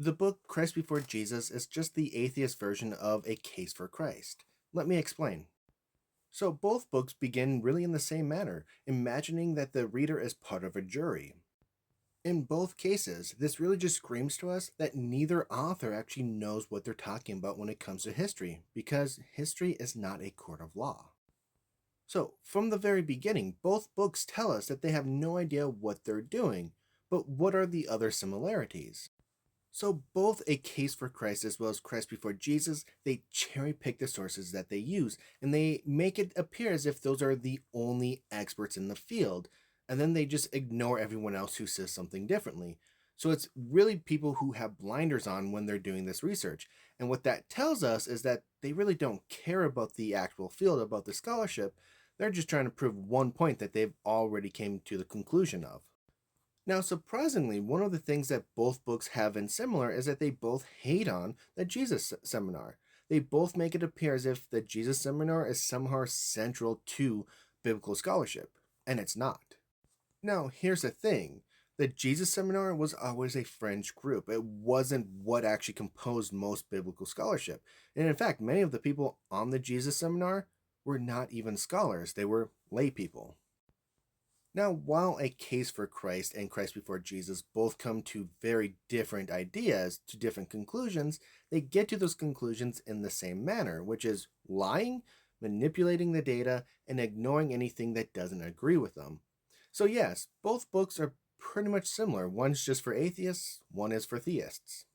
The book Christ Before Jesus is just the atheist version of A Case for Christ. Let me explain. So, both books begin really in the same manner, imagining that the reader is part of a jury. In both cases, this really just screams to us that neither author actually knows what they're talking about when it comes to history, because history is not a court of law. So, from the very beginning, both books tell us that they have no idea what they're doing, but what are the other similarities? So, both A Case for Christ as well as Christ Before Jesus, they cherry pick the sources that they use, and they make it appear as if those are the only experts in the field, and then they just ignore everyone else who says something differently. So, it's really people who have blinders on when they're doing this research. And what that tells us is that they really don't care about the actual field, about the scholarship. They're just trying to prove one point that they've already came to the conclusion of. Now, surprisingly, one of the things that both books have in similar is that they both hate on the Jesus seminar. They both make it appear as if the Jesus seminar is somehow central to biblical scholarship, and it's not. Now, here's the thing. The Jesus seminar was always a fringe group. It wasn't what actually composed most biblical scholarship. And in fact, many of the people on the Jesus seminar were not even scholars, they were lay people. Now, while A Case for Christ and Christ Before Jesus both come to very different ideas, to different conclusions, they get to those conclusions in the same manner, which is lying, manipulating the data, and ignoring anything that doesn't agree with them. So, yes, both books are pretty much similar. One's just for atheists, one is for theists.